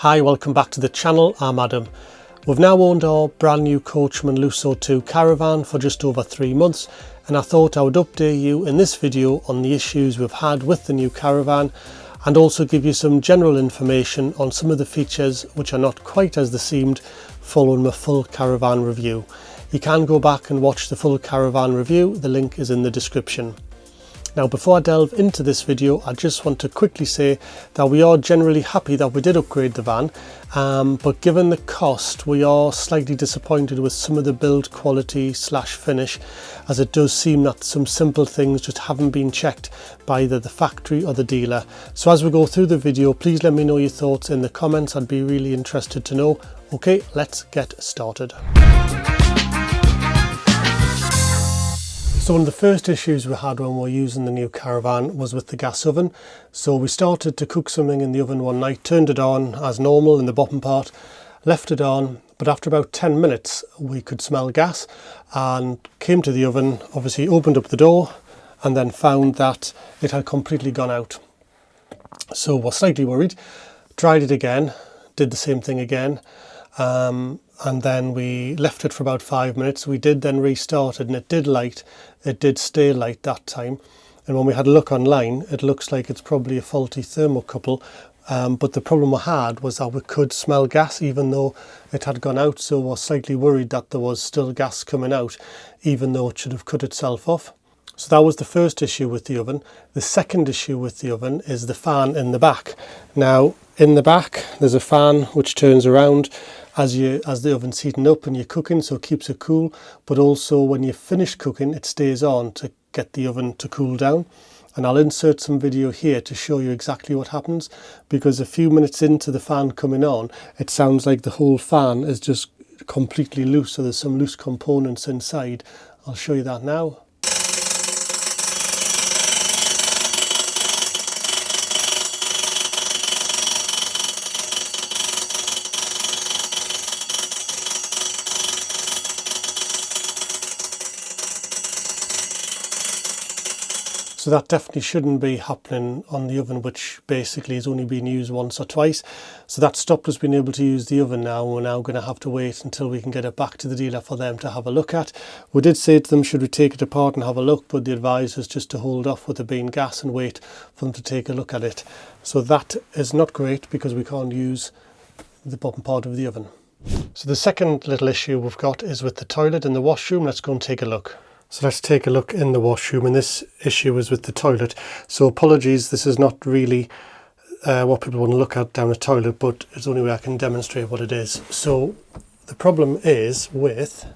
Hi, welcome back to the channel. I'm Adam. We've now owned our brand new Coachman Lusso 2 Caravan for just over 3 months, and I thought I would update you in this video on the issues we've had with the new Caravan and also give you some general information on some of the features which are not quite as they seemed following my full Caravan review. You can go back and watch the full Caravan review, the link is in the description. Now before I delve into this video, I just want to quickly say that we are generally happy that we did upgrade the van, but given the cost we are slightly disappointed with some of the build quality / finish, as it does seem that some simple things just haven't been checked by either the factory or the dealer. So as we go through the video, please let me know your thoughts in the comments. I'd be really interested to know. Okay, let's get started. So one of the first issues we had when we were using the new Caravan was with the gas oven. So we started to cook something in the oven one night, turned it on as normal in the bottom part, left it on, but after about 10 minutes we could smell gas and came to the oven, obviously opened up the door and then found that it had completely gone out. So we're slightly worried, tried it again, did the same thing again, and then we left it for about 5 minutes. We did then restart it and it did light. It did stay light that time. And when we had a look online, it looks like it's probably a faulty thermocouple. But the problem we had was that we could smell gas even though it had gone out. So we're slightly worried that there was still gas coming out, even though it should have cut itself off. So that was the first issue with the oven. The second issue with the oven is the fan in the back. Now in the back there's a fan which turns around as the oven's heating up and you're cooking, so it keeps it cool, but also when you finish cooking it stays on to get the oven to cool down. And I'll insert some video here to show you exactly what happens, because a few minutes into the fan coming on it sounds like the whole fan is just completely loose, so there's some loose components inside. I'll show you that now. So that definitely shouldn't be happening on the oven, which basically is only being used once or twice. So that stopped us being able to use the oven now. We're now going to have to wait until we can get it back to the dealer for them to have a look at. We did say to them, should we take it apart and have a look, but they advised us just to hold off with it being gas and wait for them to take a look at it. So that is not great because we can't use the bottom part of the oven. So the second little issue we've got is with the toilet and the washroom. Let's go and take a look. So let's take a look in the washroom, and this issue is with the toilet. So apologies, this is not really what people want to look at down the toilet, but it's the only way I can demonstrate what it is. So the problem is with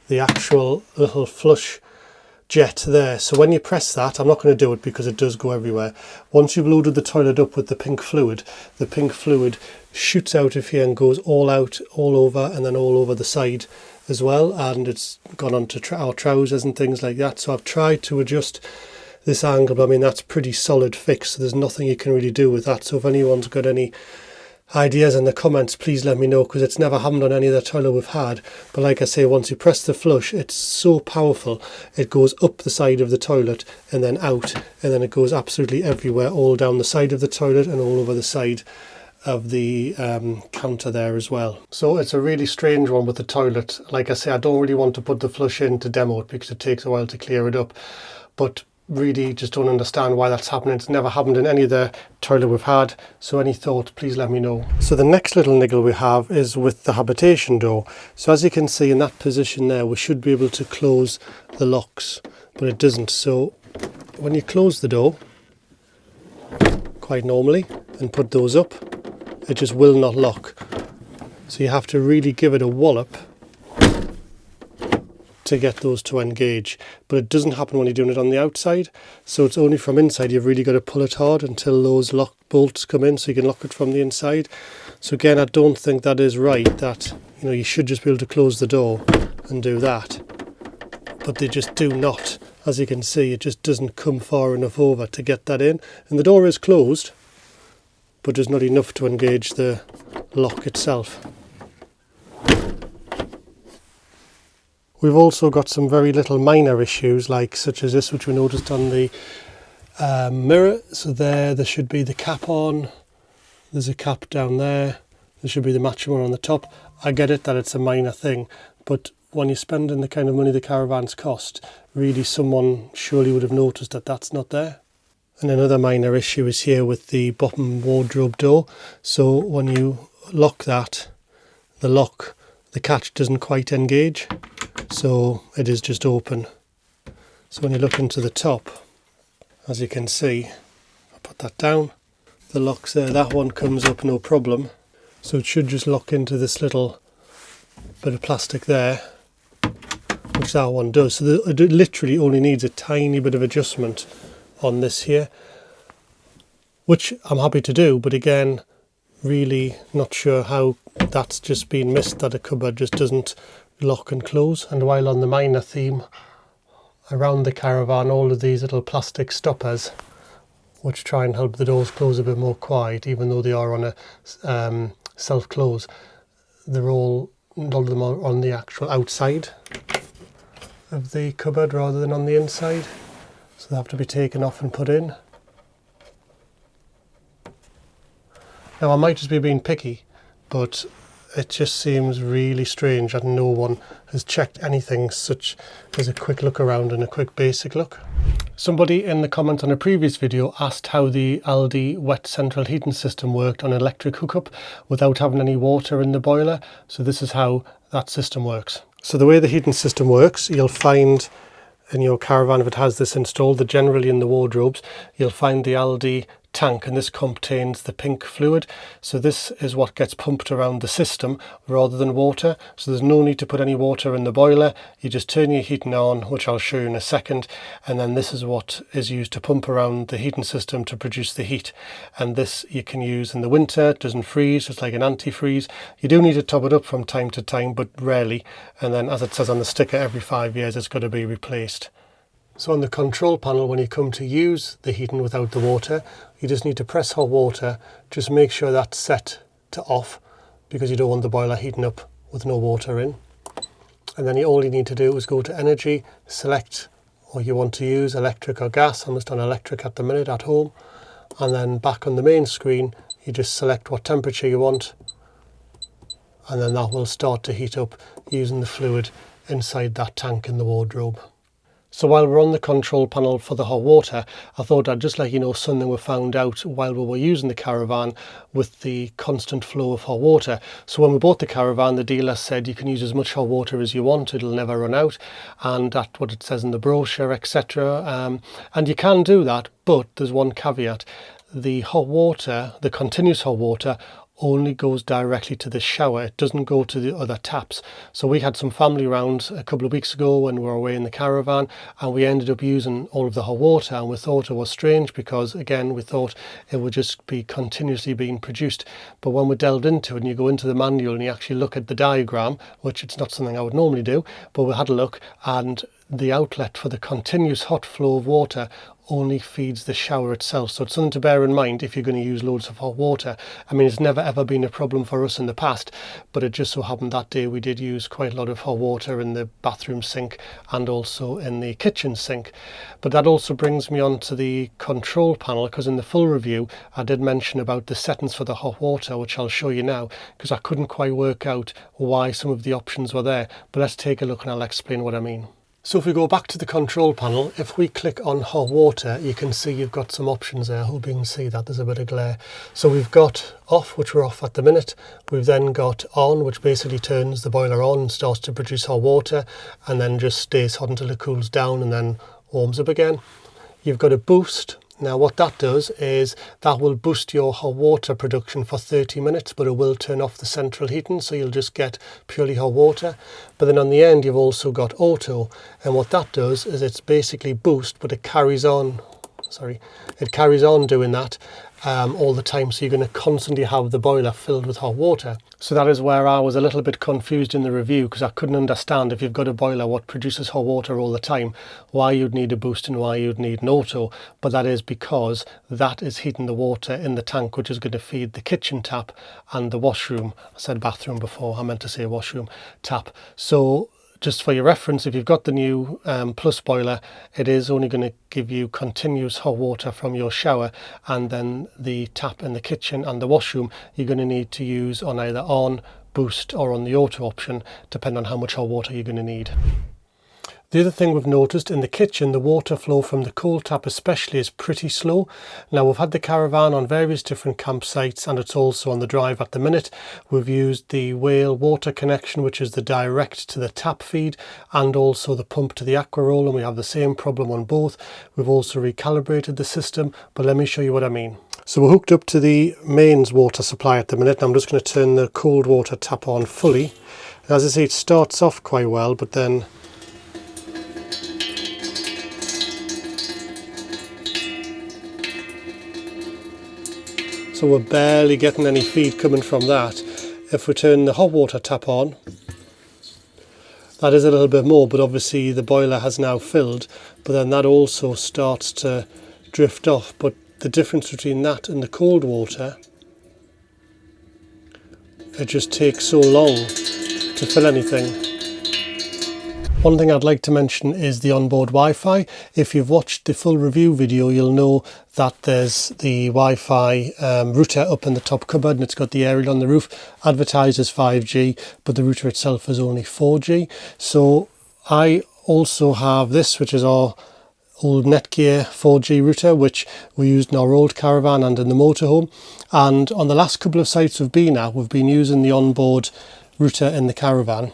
the actual little flush jet there. So when you press that, I'm not going to do it because it does go everywhere. Once you've loaded the toilet up with the pink fluid shoots out of here and goes all out, all over, and then all over the side as well, and it's gone onto our trousers and things like that. So I've tried to adjust this angle, but I mean that's pretty solid fix, so there's nothing you can really do with that. So if anyone's got any ideas in the comments, please let me know, because it's never happened on any other toilet we've had. But like I say, once you press the flush, it's so powerful, it goes up the side of the toilet and then out, and then it goes absolutely everywhere, all down the side of the toilet and all over the side of the counter there as well. So it's a really strange one with the toilet. Like I say, I don't really want to put the flush in to demo it because it takes a while to clear it up, but really just don't understand why that's happening. It's never happened in any of the toilet we've had, so any thoughts, please let me know. So the next little niggle we have is with the habitation door. So as you can see in that position there, we should be able to close the locks, but it doesn't. So when you close the door quite normally and put those up, it just will not lock. So you have to really give it a wallop to get those to engage, but it doesn't happen when you're doing it on the outside. So it's only from inside. You've really got to pull it hard until those lock bolts come in so you can lock it from the inside. So again, I don't think that is right, that you should just be able to close the door and do that, but they just do not. As you can see, it just doesn't come far enough over to get that in, and the door is closed, but there's not enough to engage the lock itself. We've also got some very little minor issues, like such as this, which we noticed on the mirror. So there should be the cap on There's a cap down there. There should be the matching one on the top. I get it that it's a minor thing, but when you're spending the kind of money the caravans cost, really someone surely would have noticed that that's not there. And another minor issue is here with the bottom wardrobe door. So when you lock that, the catch doesn't quite engage, so it is just open. So when you look into the top, as you can see, I'll put that down, the lock's there, that one comes up no problem. So it should just lock into this little bit of plastic there, which that one does. So it literally only needs a tiny bit of adjustment on this here, which I'm happy to do, but again, really not sure how that's just been missed, that a cupboard just doesn't lock and close. And while on the minor theme, around the Caravan, all of these little plastic stoppers, which try and help the doors close a bit more quiet, even though they are on a self-close, all of them are on the actual outside of the cupboard rather than on the inside, so they have to be taken off and put in. Now I might just be being picky, but it just seems really strange that no one has checked anything such as a quick look around and a quick basic look. Somebody in the comments on a previous video asked how the Aldi wet central heating system worked on an electric hookup without having any water in the boiler. So this is how that system works. So the way the heating system works, you'll find in your Caravan, if it has this installed, that generally in the wardrobes, you'll find the Aldi tank, and this contains the pink fluid. So this is what gets pumped around the system rather than water. So there's no need to put any water in the boiler. You just turn your heating on, which I'll show you in a second, and then this is what is used to pump around the heating system to produce the heat. And this you can use in the winter. It doesn't freeze, it's like an antifreeze. You do need to top it up from time to time, but rarely. And then, as it says on the sticker, every 5 years it's got to be replaced. So on the control panel, when you come to use the heating without the water, you just need to press hot water. Just make sure that's set to off, because you don't want the boiler heating up with no water in. And then all you need to do is go to energy, select what you want to use, electric or gas. I'm just on electric at the minute at home. And then back on the main screen, you just select what temperature you want, and then that will start to heat up using the fluid inside that tank in the wardrobe. So while we're on the control panel for the hot water, I thought I'd just let you know something we found out while we were using the Caravan with the constant flow of hot water. So when we bought the Caravan, the dealer said you can use as much hot water as you want, it'll never run out, and that's what it says in the brochure, etc. And you can do that, but there's one caveat. The hot water, the continuous hot water, only goes directly to the shower. It doesn't go to the other taps. So we had some family round a couple of weeks ago when we were away in the Caravan, and we ended up using all of the hot water, and we thought it was strange because, again, we thought it would just be continuously being produced. But when we delved into it and you go into the manual and you actually look at the diagram, which it's not something I would normally do, but we had a look, and the outlet for the continuous hot flow of water only feeds the shower itself. So it's something to bear in mind if you're going to use loads of hot water. I mean, it's never ever been a problem for us in the past, but it just so happened that day we did use quite a lot of hot water in the bathroom sink and also in the kitchen sink. But that also brings me on to the control panel, because in the full review I did mention about the settings for the hot water, which I'll show you now, because I couldn't quite work out why some of the options were there. But let's take a look and I'll explain what I mean. So if we go back to the control panel, if we click on hot water, you can see you've got some options there. I hope you can see that, there's a bit of glare. So we've got off, which we're off at the minute. We've then got on, which basically turns the boiler on and starts to produce hot water, and then just stays hot until it cools down and then warms up again. You've got a boost. Now what that does is that will boost your hot water production for 30 minutes, but it will turn off the central heating, so you'll just get purely hot water. But then on the end you've also got auto, and what that does is it's basically boost, but it carries on doing that all the time, so you're going to constantly have the boiler filled with hot water. So that is where I was a little bit confused in the review, because I couldn't understand, if you've got a boiler what produces hot water all the time, why you'd need a boost and why you'd need an auto. But that is because that is heating the water in the tank, which is going to feed the kitchen tap and the washroom. I said bathroom before, I meant to say washroom tap. So just for your reference, if you've got the new plus boiler, it is only going to give you continuous hot water from your shower, and then the tap in the kitchen and the washroom you're going to need to use on either on, boost or on the auto option, depending on how much hot water you're going to need. The other thing we've noticed in the kitchen, the water flow from the cold tap especially is pretty slow. Now, we've had the Caravan on various different campsites and it's also on the drive at the minute. We've used the whale water connection, which is the direct to the tap feed, and also the pump to the aqua roll, and we have the same problem on both. We've also recalibrated the system, but let me show you what I mean. So we're hooked up to the mains water supply at the minute, and I'm just going to turn the cold water tap on fully. And as I say, it starts off quite well, but then so we're barely getting any feed coming from that. If we turn the hot water tap on, that is a little bit more, but obviously the boiler has now filled, but then that also starts to drift off. But the difference between that and the cold water, it just takes so long to fill anything. One thing I'd like to mention is the onboard Wi-Fi. If you've watched the full review video, you'll know that there's the Wi-Fi router up in the top cupboard, and it's got the aerial on the roof, advertised as 5G, but the router itself is only 4G. So I also have this, which is our old Netgear 4G router, which we used in our old Caravan and in the motorhome. And on the last couple of sites we've been at, we've been using the onboard router in the Caravan.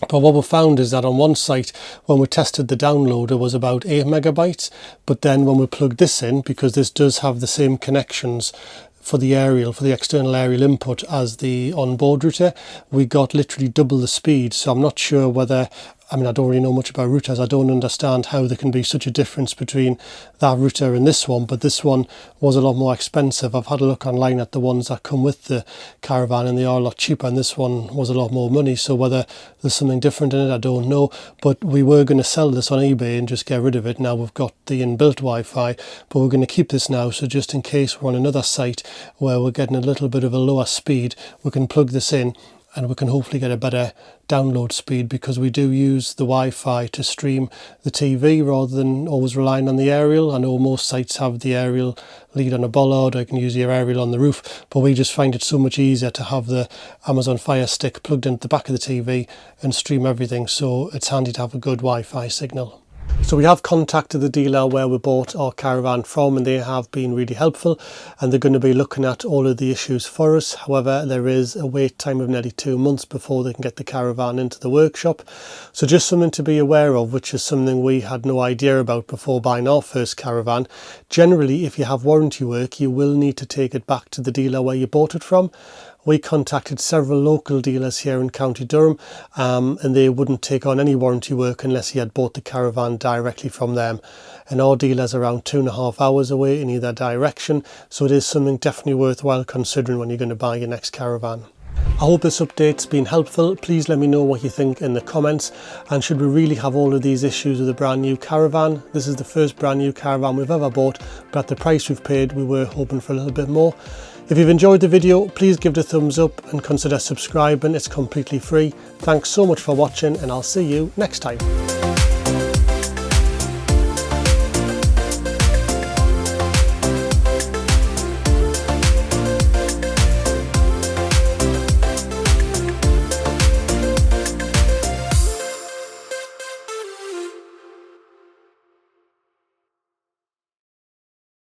But what we found is that on one site, when we tested the downloader, was about 8 megabytes. But then when we plugged this in, because this does have the same connections for the aerial, for the external aerial input as the onboard router, we got literally double the speed. So I'm not sure whether, I mean, I don't really know much about routers. I don't understand how there can be such a difference between that router and this one, but this one was a lot more expensive. I've had a look online at the ones that come with the Caravan, and they are a lot cheaper, and this one was a lot more money. So whether there's something different in it, I don't know. But we were going to sell this on eBay and just get rid of it. Now we've got the inbuilt Wi-Fi, but we're going to keep this now. So just in case we're on another site where we're getting a little bit of a lower speed, we can plug this in and we can hopefully get a better download speed, because we do use the Wi-Fi to stream the TV rather than always relying on the aerial. I know most sites have the aerial lead on a bollard, or you can use your aerial on the roof, but we just find it so much easier to have the Amazon Fire Stick plugged into the back of the TV and stream everything, so it's handy to have a good Wi-Fi signal. So we have contacted the dealer where we bought our Caravan from, and they have been really helpful, and they're going to be looking at all of the issues for us. However, there is a wait time of nearly 2 months before they can get the Caravan into the workshop. So just something to be aware of, which is something we had no idea about before buying our first Caravan. Generally, if you have warranty work, you will need to take it back to the dealer where you bought it from. We contacted several local dealers here in County Durham, and they wouldn't take on any warranty work unless you had bought the Caravan directly from them. And our dealer's around 2.5 hours away in either direction, so it is something definitely worthwhile considering when you're going to buy your next Caravan. I hope this update's been helpful. Please let me know what you think in the comments, and should we really have all of these issues with a brand new Caravan? This is the first brand new Caravan we've ever bought, but at the price we've paid we were hoping for a little bit more. If you've enjoyed the video, please give it a thumbs up and consider subscribing. It's completely free. Thanks so much for watching, and I'll see you next time.